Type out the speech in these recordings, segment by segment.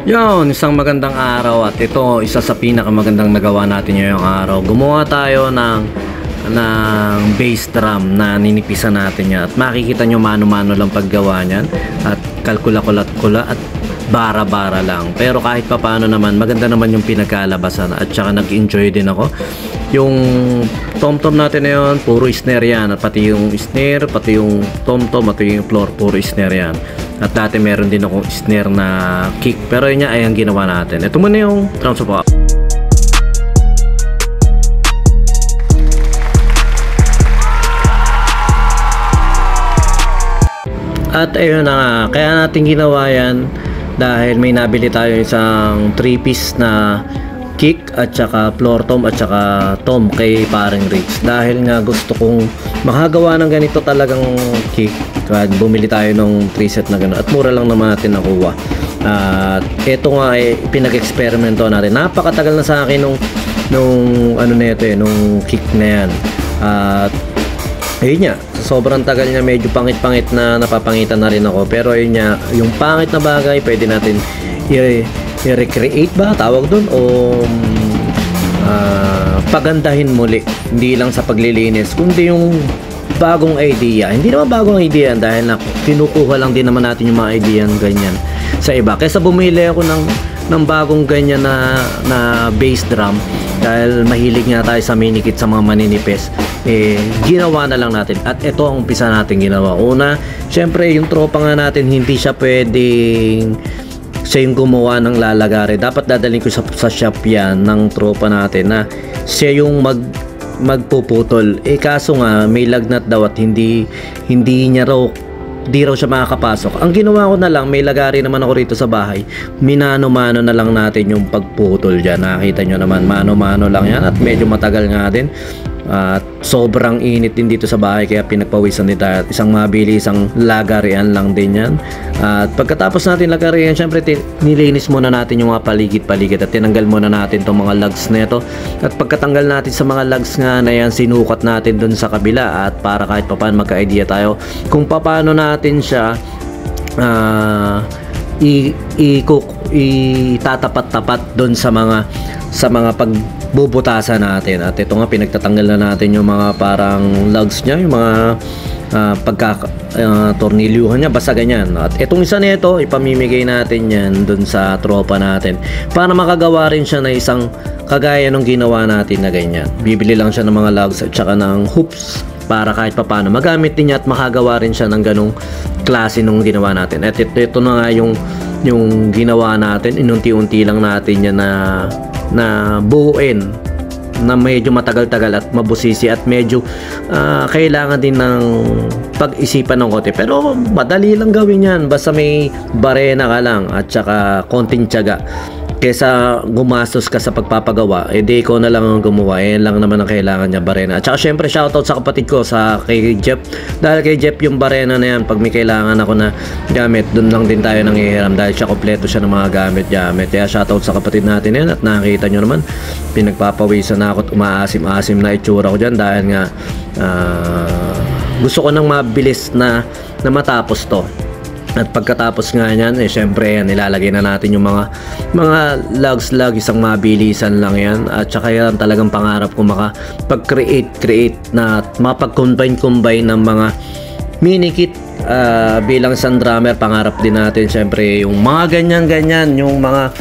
Yon, isang magandang araw at ito isa sa pinakamagandang nagawa natin ngayong araw. Gumawa tayo ng bass drum na ninipisan natin yan. At makikita nyo mano-mano lang paggawa niyan at kalkula-kula at bara-bara lang. Pero kahit papaano naman, maganda naman yung pinagkalabasan at saka nag-enjoy din ako. Yung tom-tom natin na yun, puro snare yan. At pati yung snare, pati yung tom-tom, at yung floor, puro snare yan. At dati meron din akong snare na kick. Pero yun ay ang ginawa natin. Ito muna yung drums po. At ayun na nga, kaya natin ginawa yan dahil may nabili tayo isang 3-piece na kick at saka floor tom at saka tom kay paring Rich. Dahil nga gusto kong makagawa ng ganito talagang kick. Kaya bumili tayo ng 3 set na gano'n at mura lang naman natin nakuha. At ito nga ay pinag-eksperimento natin. Napakatagal na sa akin nung ano na ito nung kick na yan. At ayun nga, sobrang tagal niya, medyo pangit-pangit na napapangitan na rin ako. Pero ayun nga, yung pangit na bagay pwede natin i-recreate ba tawag doon o pagandahin muli. Hindi lang sa paglilinis kundi yung bagong idea. Hindi naman bagong idea dahil na kinukuha lang din naman natin yung mga idea ganyan sa iba. Kaysa bumili ako ng bagong ganyan na bass drum dahil mahilig nga tayo sa minikit sa mga maninipis, ginawa na lang natin. At ito ang umpisa natin ginawa. Una, syempre yung tropa nga natin, hindi siya pwedeng siya yung gumawa ng lalagari. Dapat dadalhin ko sa shop yan ng tropa natin na siya yung magpuputol. Kaso nga may lagnat daw at hindi raw siya makakapasok. Ang ginawa ko na lang, may lagari naman ako rito sa bahay, minano-mano na lang natin yung pagputol dyan. Nakita nyo naman, mano-mano lang yan at medyo matagal nga din. At sobrang init din dito sa bahay kaya pinagpawisan din tayo. Isang mabili, isang lagarian lang din yan. At pagkatapos natin lagarian, syempre nilinis muna natin yung mga paligid-paligid at tinanggal muna natin itong mga lugs na ito. At pagkatanggal natin sa mga lugs nga na yan, sinukat natin dun sa kabila at para kahit paano magka-idea tayo kung paano natin siya itatapat-tapat dun sa mga pagbubutasan natin. At ito nga, pinagtatanggal na natin yung mga parang lugs niya, yung mga tornilyuhan niya, basta ganyan. At itong isa nito, ipamimigay natin yan dun sa tropa natin para makagawa rin siya na isang kagaya nung ginawa natin na ganyan. Bibili lang siya ng mga lugs at saka ng hoops para kahit papano magamit din niya at makagawa rin siya ng ganong klase nung ginawa natin. At ito na nga yung ginawa natin, inunti-unti lang natin yan na buuin na medyo matagal-tagal at mabusisi at medyo kailangan din ng pag-isipan ng konti, pero madali lang gawin yan basta may barena ka lang at saka konting tiyaga. Kesa gumastos ka sa pagpapagawa, di ikaw na lang ang gumawa. Yan lang naman ang kailangan niya, barena. At saka syempre shoutout sa kapatid ko, kay Jeff. Dahil kay Jeff yung barena na yan, pag may kailangan ako na gamit, dun lang din tayo nanghihiram dahil siya kompleto siya ng mga gamit. Kaya shoutout sa kapatid natin yan. At nakita nyo naman, pinagpapawisan na ako at umaasim-asim na itsura ko dyan dahil nga gusto ko nang mabilis na matapos to. At pagkatapos nga niyan, syempre yan, nilalagay na natin yung mga lugs, isang mabilisan lang yan. At saka yan talagang pangarap ko makapag-create na mapag-combine ng mga mini-kit. Bilang isang drummer, pangarap din natin syempre yung mga ganyan, yung mga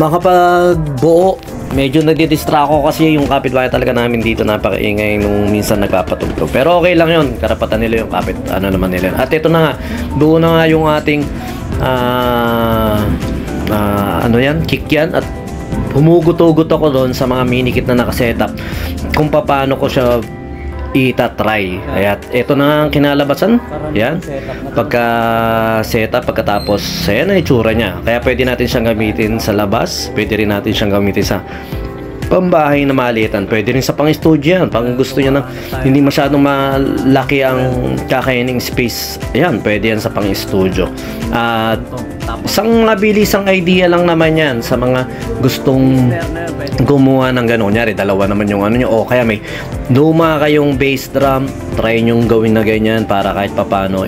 makapagbuo. Medyo nagdidistract ako kasi yung kapitbahay talaga namin dito napakaingay nung minsan nagpapatugtog. Pero okay lang yun, karapatan nila yung naman nila. At ito na nga, buo na nga yung ating kick yan. At humugot-ugot ako doon sa mga minikit na nakasetup kung paano ko siya itatry. At ito na ang kinalabasan. Yan. Pagkatapos, ayan na itsura niya. Kaya pwede natin siyang gamitin sa labas. Pwede rin natin siyang gamitin sa pambahay na maliitan. Pwede rin sa pang-studio yan. Pag gusto niya ng hindi masyadong malaki ang kakayaning space, ayan, pwede yan sa pang-studio. At isang mabilisang idea lang naman yan sa mga gustong gumawa ng gano'n, kunyari dalawa naman yung ano nyo, o kaya may luma kayong bass drum, try nyo gawin na ganyan para kahit papano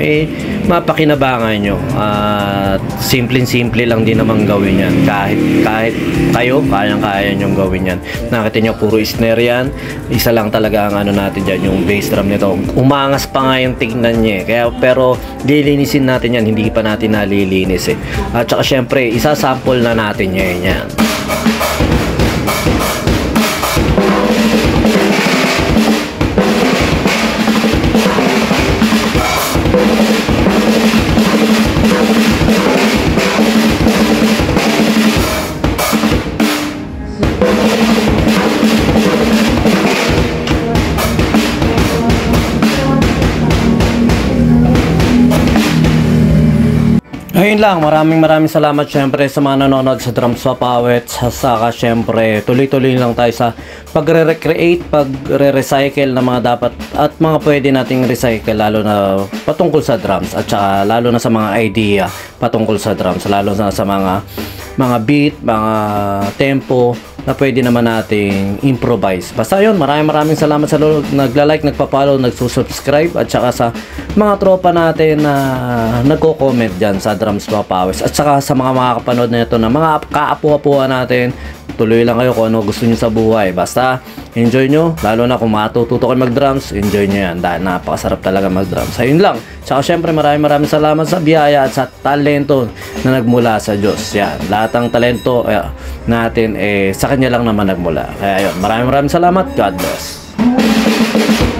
mapakinabangan nyo. At simple lang din naman gawin yan, kahit kayo kayang-kaya nyo gawin yan. Nakita nyo puro snare yan, isa lang talaga ang ano natin dyan, yung bass drum nito. Umangas pa nga yung tignan niya kaya, pero lilinisin natin yan, hindi pa natin nalilinis at saka syempre isa-sample na natin yan. Ayun lang, maraming salamat syempre sa mga nanonood sa Drums Papawets. Saka syempre tuloy-tuloy lang tayo sa pagre-recreate, pagre-recycle na mga dapat at mga pwede nating recycle, lalo na patungkol sa drums, at saka lalo na sa mga idea patungkol sa drums, lalo na sa mga beat, mga tempo na pwede naman nating improvise. Basta yun, maraming salamat sa nagla-like, nagpa-follow, nagsusubscribe, at saka sa mga tropa natin na nagko-comment dyan sa Drums Papawets, at saka sa mga makakapanood na ito na mga kaapu-apuha natin. Tuloy lang kayo kung ano gusto nyo sa buhay. Basta enjoy nyo, lalo na kung matututo kayo mag-drums, enjoy nyo yan dahil napakasarap talaga mag-drums. Ayun lang. Tsaka syempre maraming salamat sa biyaya at sa talento na nagmula sa Diyos. Yan, lahat ng talento natin sa Kanya lang naman nagmula. Kaya yun, maraming salamat. God bless.